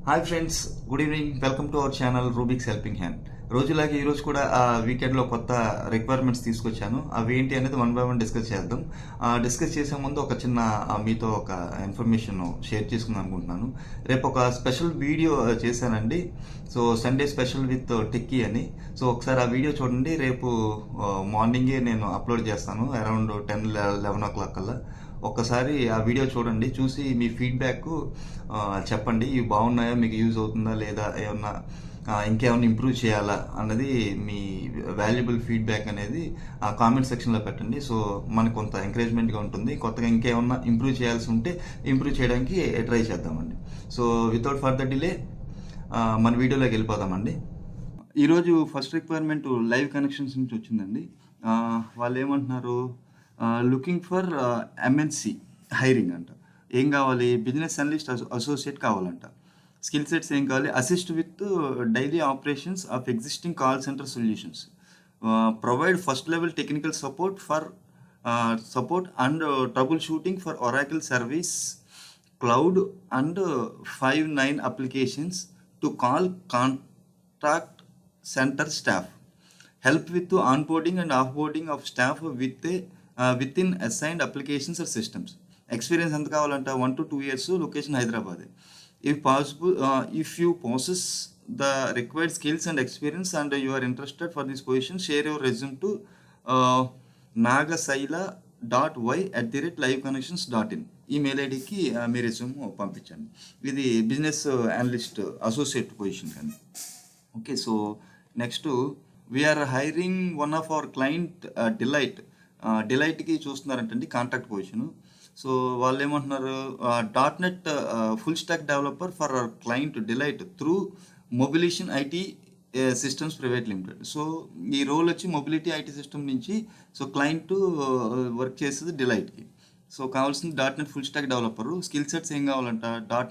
Hi friends, good evening. Welcome to our channel Rubik's helping hand. రోజులాగే ఈరోజు కూడా వీకెండ్లో కొత్త రిక్వైర్మెంట్స్ తీసుకొచ్చాను. అవి ఏంటి అనేది వన్ బై వన్ డిస్కస్ చేద్దాం. డిస్కస్ చేసే ముందు ఒక చిన్న మీతో ఒక ఇన్ఫర్మేషన్ షేర్ చేసుకుందాం అనుకుంటున్నాను. రేపు ఒక స్పెషల్ వీడియో చేశానండి. So Sunday special with techie అని. సో ఒకసారి ఆ వీడియో చూడండి. రేపు మార్నింగే నేను అప్లోడ్ చేస్తాను అరౌండ్ 10-11 కల్లా. ఒక్కసారి ఆ వీడియో చూడండి, చూసి మీ ఫీడ్బ్యాక్ చెప్పండి. ఇవి బాగున్నాయా, మీకు యూజ్ అవుతుందా లేదా, ఏమన్నా ఇంకేమన్నా ఇంప్రూవ్ చేయాలా అన్నది మీ వాల్యుబుల్ ఫీడ్బ్యాక్ అనేది ఆ కామెంట్ సెక్షన్లో పెట్టండి. సో మనకు కొంత ఎంకరేజ్మెంట్గా ఉంటుంది. కొత్తగా ఇంకేమన్నా ఇంప్రూవ్ చేయాల్సి ఉంటే ఇంప్రూవ్ చేయడానికి ట్రై చేద్దామండి. సో వితౌట్ ఫర్దర్ డిలే మన వీడియోలోకి వెళ్ళిపోదామండి. ఈరోజు ఫస్ట్ రిక్వైర్మెంట్ లైవ్ కనెక్షన్స్ నుంచి వచ్చిందండి. వాళ్ళు ఏమంటున్నారు, లుకింగ్ ఫర్ ఎంఎన్సి హైరింగ్ అంట. ఏం కావాలి, బిజినెస్ అనలిస్ట్ అసోసియేట్ కావాలంట. స్కిల్ సెట్స్ ఏం కావాలి, assist with daily operations of existing call centre solutions, provide first level technical support and trouble shooting for Oracle service cloud and 5.9 applications to call contact centre staff. Help with the onboarding and offboarding of staff within assigned applications or systems. Experience ఎంత కావాలంట, 1 to 2 years, location Hyderabad. If possible, if you possess the required skills and experience and you are interested for this position, share your resume to nagasaila.y@liveconnections.in email ఐడికి మీ resume పంపించండి. ఇది business analyst associate position కానీ. Okay, so next we are hiring one of our client డిలైట్కి చూస్తున్నారంటండి contract position. So వాళ్ళు ఏమంటున్నారు, .NET full stack developer for our client Deloitte through mobilisation IT systems private limited. So ఈ role వచ్చి mobility IT system నుంచి so client work చేసేది డిలైట్కి. So కావాల్సింది .NET full stack developer. Skill sets ఏం కావాలంట,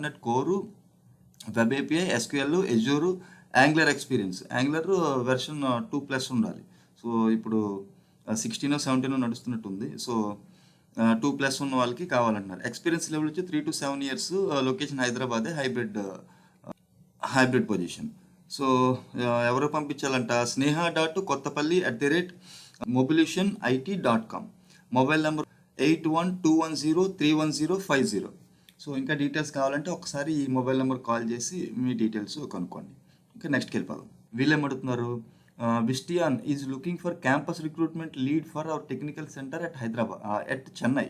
.NET కోరు, web API, SQL, ఎజూరు, angler experience. Angler version 2+ ఉండాలి. సో ఇప్పుడు 16-17 నడుస్తున్నట్టుంది. సో 2+ ఉన్న వాళ్ళకి కావాలంటున్నారు. ఎక్స్పీరియన్స్ లెవెల్ వచ్చి 3 to 7 years. లొకేషన్ హైదరాబాదే, హైబ్రిడ్ పొజిషన్. సో ఎవరు పంపించాలంట, sneha.kottapalli@mobilutionit.com. Mobile number 8121031050. సో ఇంకా డీటెయిల్స్ కావాలంటే ఒకసారి ఈ మొబైల్ నెంబర్ కాల్ చేసి మీ డీటెయిల్స్ కనుక్కోండి. ఇంకా నెక్స్ట్కి వెళ్ళిపోదాం. వీళ్ళు ఏమడుతున్నారు, Visteon is looking for campus recruitment lead for our technical centre at Chennai.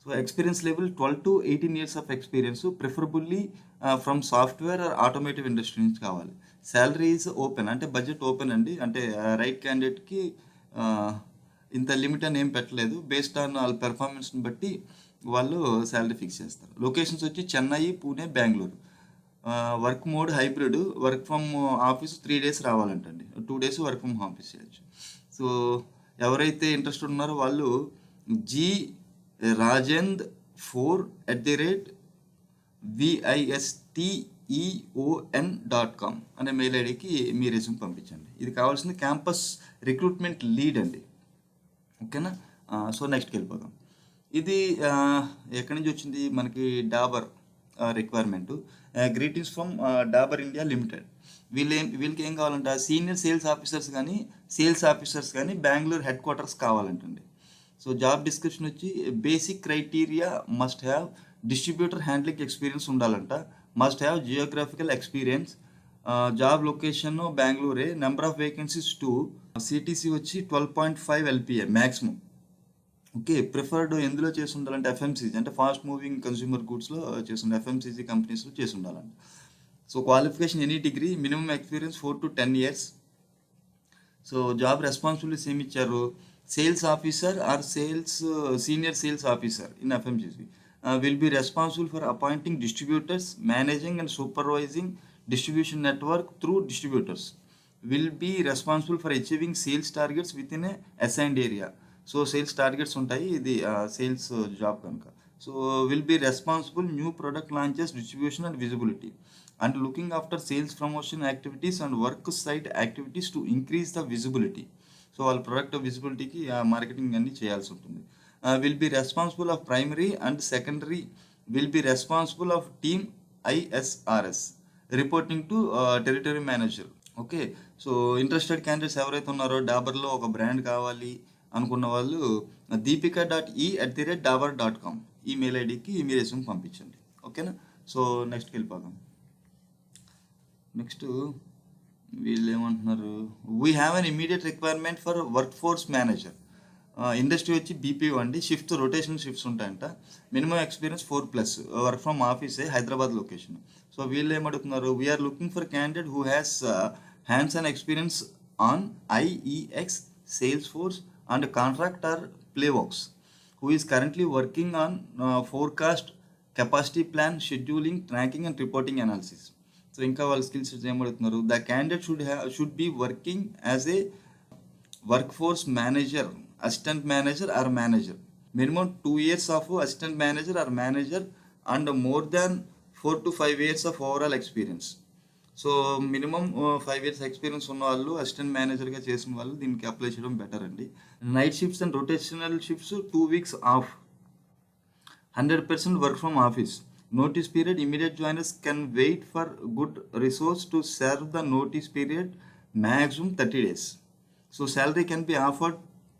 So experience level 12 to 18 years of experience, preferably from software or automotive industry నుంచి కావాలి. శాలరీ ఈజ్ ఓపెన్, అంటే బడ్జెట్ ఓపెన్ అండి. అంటే రైట్ క్యాండిడేట్కి ఇంత limit అని ఏం పెట్టలేదు. Based on వాళ్ళ పెర్ఫార్మెన్స్ని బట్టి వాళ్ళు శాలరీ ఫిక్స్ చేస్తారు. లొకేషన్స్ వచ్చి Chennai, Pune, Bengaluru. Work mode hybrid, work from office 3 days రావాలంటండి, 2 days work from office చేయొచ్చు. సో ఎవరైతే ఇంట్రెస్ట్ ఉన్నారో వాళ్ళు gRajend4@visteon.com అనే మెయిల్ ఐడికి మీ రెజ్యూమ్ పంపించండి. ఇది కావాల్సింది క్యాంపస్ రిక్రూట్మెంట్ లీడ్ అండి. ఓకేనా. సో నెక్స్ట్కి వెళ్ళిపోదాం. ఇది ఎక్కడి నుంచి వచ్చింది, మనకి Dabur requirement. Greetings from Dabur India limited. వీళ్ళకి ఏం కావాలంట, సీనియర్ సేల్స్ ఆఫీసర్స్ కానీ బెంగళూరు హెడ్ క్వార్టర్స్ కావాలంటండి. సో జాబ్ డిస్క్రిప్షన్ వచ్చి basic criteria must have distributor handling experience ఉండాలంట, must have geographical experience. Job location బెంగళూరే. నెంబర్ ఆఫ్ వేకెన్సీస్ 2, సిటీసీ వచ్చి 12.5 LPA మ్యాక్సిమం. ఓకే, ప్రిఫర్డ్ ఎందులో చేసి ఉండాలంటే ఎఫ్ఎంసీజీ, అంటే ఫాస్ట్ మూవింగ్ కన్స్యూమర్ గూడ్స్లో చేసి ఉండాలి, ఎఫ్ఎంసీజీ కంపెనీస్లో చేసి ఉండాలంట. So qualification any degree, minimum experience 4 to 10 years. So job responsibilities ఏమి ఇచ్చారు, sales officer or senior sales officer in FMCG will be responsible for appointing distributors, managing and supervising distribution network through distributors, will be responsible for achieving sales targets within a assigned area. So sales targets ఉంటాయి, ఇది sales job కనుక. So will be responsible new product launches, distribution and visibility, and looking after sales promotion activities and work site activities to increase the visibility. So వాళ్ళ product విజిబిలిటీకి marketing అన్నీ చేయాల్సి ఉంటుంది. Will be responsible of primary and secondary, will be responsible of team ISRS, reporting to territory manager. Okay, so interested candidates ఎవరైతే ఉన్నారో డాబర్లో ఒక brand కావాలి అనుకున్న వాళ్ళు deepika.e@dabar.com ఈమెయిల్ ఐడికి మీ రెజ్యూమ్ పంపించండి. ఓకేనా, సో నెక్స్ట్కి వెళ్ళిపోదాం. నెక్స్ట్ వీళ్ళు ఏమంటున్నారు, we have an immediate requirement for workforce manager. Industry వచ్చి బీపీఓ అండి. షిఫ్ట్ రొటేషనల్ షిఫ్ట్స్ ఉంటాయంట. మినిమం ఎక్స్పీరియన్స్ 4+, వర్క్ ఫ్రమ్ ఆఫీసే, హైదరాబాద్ లొకేషన్. సో వీళ్ళు ఏమడుగుతున్నారు, we are looking for candidate who has hands and experience on IEX, Salesforce and contract or Playworks, who is currently working on forecast, capacity plan, scheduling, tracking and reporting analysis. So ఇంకా వాళ్ళ skills ఏమడుగుతున్నారు, the candidate should be working as a workforce manager, assistant manager or manager, minimum 2 years of assistant manager or manager and more than 4 to 5 years of overall experience. So minimum 5 years experience ఉన్న వాళ్ళు, assistant మేనేజర్గా చేసిన వాళ్ళు దీనికి apply చేయడం better అండి. Night shifts and rotational shifts, 2 weeks of, 100% work from office. Notice period, immediate joiners can wait for good resource to serve the notice period, maximum 30 days. So salary can be offered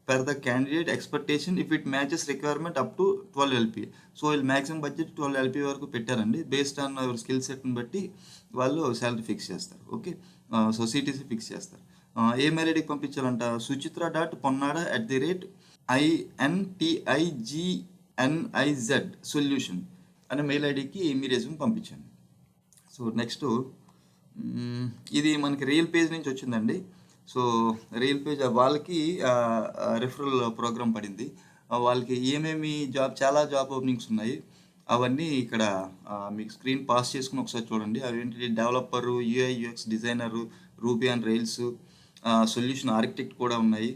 per the candidate expectation if it matches requirement up to 12 LPA. So వీళ్ళు maximum budget 12 LPA వరకు పెట్టారండి. Based on your skill సెట్ని బట్టి వాళ్ళు salary fix చేస్తారు. Okay, so CTC fix చేస్తారు. Email ఐడికి పంపించాలంట, suchitra.ponnada@intIGNIZ solution అనే మెయిల్ ఐడికి మీ రెజ్యూమ్ పంపించండి. సో నెక్స్ట్ ఇది మనకి రియల్ పేజ్ నుంచి వచ్చిందండి. సో రియల్ పేజ్ వాళ్ళకి రిఫరల్ ప్రోగ్రామ్ పడింది. వాళ్ళకి ఏమేమి చాలా జాబ్ ఓపెనింగ్స్ ఉన్నాయి అవన్నీ ఇక్కడ మీకు స్క్రీన్ పాస్ చేసుకుని ఒకసారి చూడండి. అవేంటి, developer, UI UX designer, ruby and rails, solution architect కూడా ఉన్నాయి.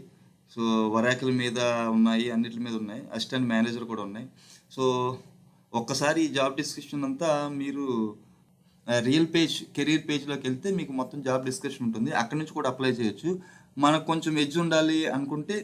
సో వరాకిల్ మీద ఉన్నాయి, అన్నిటి మీద ఉన్నాయి. అసిస్టెంట్ మేనేజర్ కూడా ఉన్నాయి. సో ఒక్కసారి ఈ జాబ్ డిస్క్రిప్షన్ అంతా మీరు రియల్ పేజ్, కెరీర్ పేజ్లోకి వెళ్తే మీకు మొత్తం జాబ్ డిస్క్రిప్షన్ ఉంటుంది. అక్కడి నుంచి కూడా అప్లై చేయొచ్చు. మనకు కొంచెం ఎడ్జ్ ఉండాలి అనుకుంటే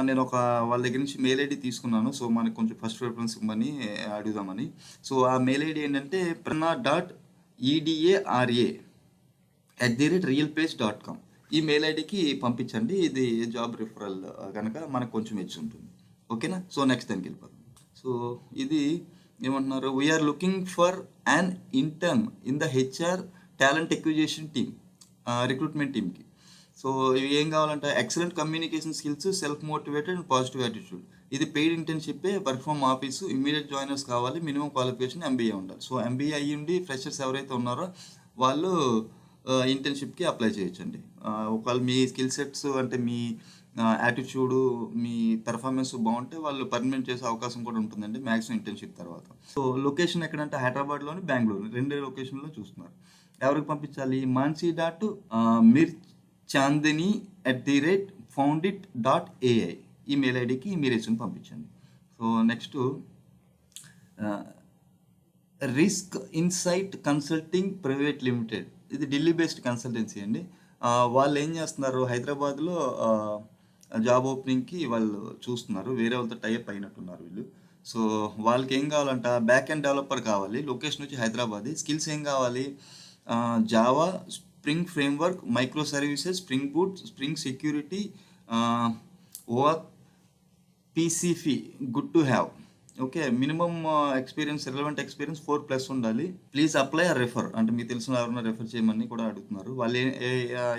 నేను వాళ్ళ దగ్గర నుంచి మెయిల్ ఐడి తీసుకున్నాను. సో మనకు కొంచెం ఫస్ట్ ప్రిఫరెన్స్ ఇవ్వమని అడుగుదామని. సో ఆ మెయిల్ ఐడి ఏంటంటే prana.eda@realpage.com ఈ మెయిల్ ఐడికి పంపించండి. ఇది జాబ్ రిఫరల్ కనుక మనకు కొంచెం ఎడ్జ్ ఉంటుంది. ఓకేనా, సో నెక్స్ట్ దానికి వెళ్ళిపోతాం. సో ఇది ఏమంటున్నారు, we are looking for an intern in the HR talent acquisition team, recruitment టీమ్కి. సో ఇవి ఏం కావాలంటే excellent communication skills, self motivated and positive attitude. ఇది పెయిడ్ ఇంటర్న్షిప్పే, work from office, immediate joiners కావాలి, మినిమం క్వాలిఫికేషన్ ఎంబీఏ ఉండాలి. సో ఎంబీఏ అయ్యిండి freshers ఎవరైతే ఉన్నారో వాళ్ళు ఇంటర్న్షిప్కి అప్లై చేయొచ్చండి. ఒకవేళ మీ స్కిల్ సెట్స్ అంటే మీ యాటిట్యూడు, మీ పెర్ఫార్మెన్స్ బాగుంటే వాళ్ళు పర్మనెంట్ చేసే అవకాశం కూడా ఉంటుందండి మ్యాక్సిమం ఇంటర్న్షిప్ తర్వాత. సో లొకేషన్ ఎక్కడంటే హైదరాబాద్లోని, బెంగళూరు, 2 లొకేషన్లో చూస్తున్నారు. ఎవరికి పంపించాలి, mansi.mirchandani@foundit.ai ఈ మెయిల్ ఐడికి మీ రెజ్యూమ్ పంపించండి. So next risk insight consulting private limited. ఇది ఢిల్లీ బేస్డ్ కన్సల్టెన్సీ అండి. వాళ్ళు ఏం చేస్తున్నారు, హైదరాబాద్లో జాబ్ ఓపెనింగ్కి వాళ్ళు చూస్తున్నారు. వేరే వాళ్ళతో టైప్ అయినట్టున్నారు వీళ్ళు. సో వాళ్ళకి ఏం కావాలంట, బ్యాక్ ఎండ్ డెవలపర్ కావాలి, లొకేషన్ వచ్చి హైదరాబాద్. స్కిల్స్ ఏం కావాలి, Java, Spring framework, microservices, Spring Boot, Spring security, or, PCF good to have. Okay, minimum experience, relevant experience 4+ ఉండాలి. ప్లీజ్ అప్లై ఆర్ రెఫర్ అంటే మీకు తెలిసిన ఎవరైనా రెఫర్ చేయమని కూడా అడుగుతున్నారు. వాళ్ళు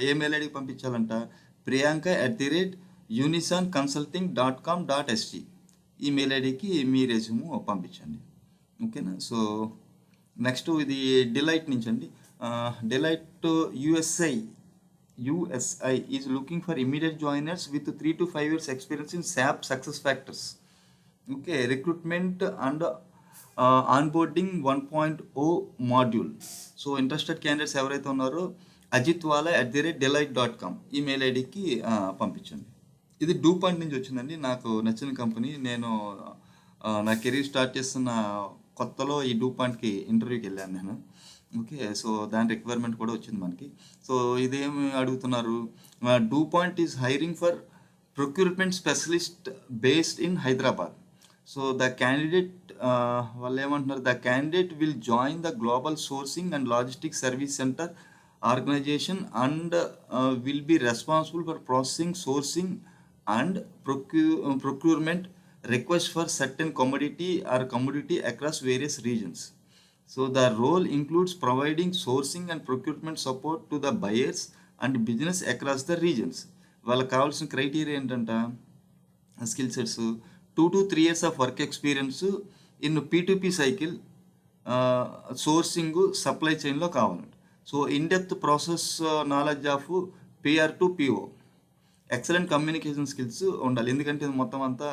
ఏ మెయిల్ ఐడికి పంపించాలంట, priyanka@unisanconsulting.com.sg ఈ మెయిల్ ఐడికి మీ రెజ్యూమ్ పంపించండి. ఓకేనా, సో నెక్స్ట్ ఇది డిలైట్ నుంచి అండి. Delight USI is looking for immediate joiners with 3 to 5 years experience in SAP success factors. Okay, recruitment and onboarding 1.0 module. So interested candidates ఎవరైతే ఉన్నారో ajitwala@deloitte.com ఈ మెయిల్ ఐడికి పంపించండి. ఇది డూపాయింట్ నుంచి వచ్చిందండి. నాకు నచ్చిన కంపెనీ. నేను నా కెరీర్ స్టార్ట్ చేస్తున్న కొత్తలో ఈ డూపాయింట్కి ఇంటర్వ్యూకి వెళ్ళాను నేను. ఓకే, సో దాని రిక్వైర్మెంట్ కూడా వచ్చింది మనకి. సో ఇదేమి అడుగుతున్నారు, DuPont is hiring for procurement specialist based in Hyderabad. So the candidate వాళ్ళు ఏమంటున్నారు, the candidate will join the global sourcing and logistic service centre organisation and will be responsible for processing, sourcing and procurement request for certain commodity across various regions. So the role includes providing sourcing and procurement support to the buyers and business across the regions. వాళ్ళకి కావాల్సిన criteria ఏంటంట, skill sets 2 to 3 years of work experience in P2P cycle, sourcing, supply చైన్లో కావాలంట. So in depth process knowledge of PR to PO, excellent communication skills ఉండాలి. ఎందుకంటే ఇది మొత్తం అంతా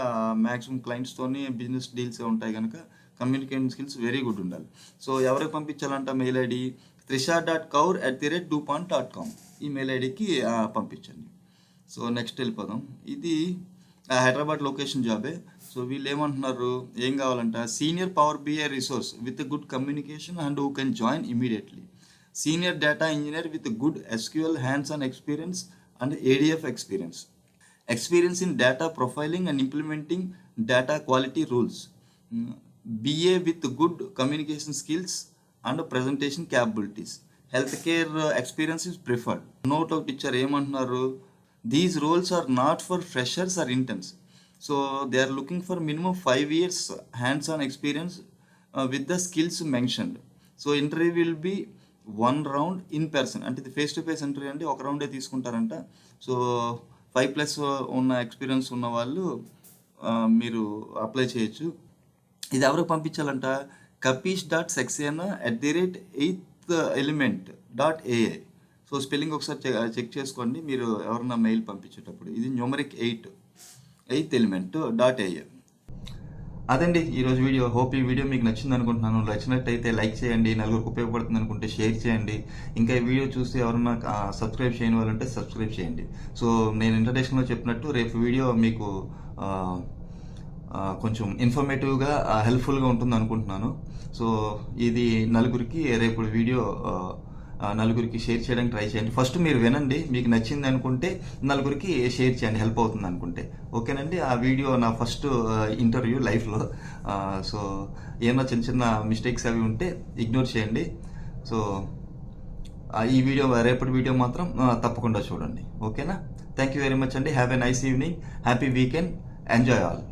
మ్యాక్సిమం క్లయింట్స్తోని బిజినెస్ డీల్స్ ఉంటాయి కనుక కమ్యూనికేషన్ స్కిల్స్ వెరీ గుడ్ ఉండాలి. సో ఎవరికి పంపించాలంట, మెయిల్ ఐడి trisha.kaur@dupont.com ఈ మెయిల్ ఐడికి పంపించండి. సో నెక్స్ట్ వెళ్ళిపోదాం. ఇది హైదరాబాద్ లొకేషన్ జాబే. సో వీళ్ళు ఏమంటున్నారు, ఏం కావాలంట, senior power BI resource with good communication and who can join immediately, senior data engineer with good SQL hands on experience and ADF experience in data profiling and implementing data quality rules, BA with good communication skills and presentation capabilities, healthcare experience is preferred. Note of teacher ఏమంటున్నారు, these roles are not for freshers or interns, so they are looking for minimum 5 years hands-on experience with the skills mentioned. So interview will be 1 round in person, అంటే ఇది face to face interview అండి, ఒక రౌండే తీసుకుంటారంట. So 5+ ఉన్న experience ఉన్న వాళ్ళు మీరు apply చేయొచ్చు. ఇది ఎవరికి పంపించాలంట, kapish.saxena@8element.ai. సో స్పెల్లింగ్ ఒకసారి చెక్ చేసుకోండి మీరు ఎవరన్నా మెయిల్ పంపించేటప్పుడు. ఇది న్యూమరిక్ 8th element.ai. అదండి ఈరోజు వీడియో. హోప్ ఈ వీడియో మీకు నచ్చింది అనుకుంటున్నాను. నచ్చినట్టయితే లైక్ చేయండి, నలుగురికి ఉపయోగపడుతుంది అనుకుంటే షేర్ చేయండి. ఇంకా ఈ వీడియో చూసి ఎవరన్నా సబ్స్క్రైబ్ చేయని వాళ్ళంటే సబ్స్క్రైబ్ చేయండి. సో నేను ఇంట్రడక్షన్లో చెప్పినట్టు రేపు వీడియో మీకు కొంచెం ఇన్ఫర్మేటివ్గా హెల్ప్ఫుల్గా ఉంటుంది అనుకుంటున్నాను. సో ఇది నలుగురికి రేపు వీడియో నలుగురికి షేర్ చేయడానికి ట్రై చేయండి. ఫస్ట్ మీరు వినండి, మీకు నచ్చింది అనుకుంటే నలుగురికి షేర్ చేయండి, హెల్ప్ అవుతుంది అనుకుంటే. ఓకేనండి, ఆ వీడియో నా ఫస్ట్ ఇంటర్వ్యూ లైఫ్లో. సో ఏమన్నా చిన్న చిన్న మిస్టేక్స్ అవి ఉంటే ఇగ్నోర్ చేయండి. సో ఈ వీడియో రేపటి వీడియో మాత్రం తప్పకుండా చూడండి. ఓకేనా, థ్యాంక్ యూ వెరీ మచ్ అండి. Have a nice evening, happy weekend, enjoy all.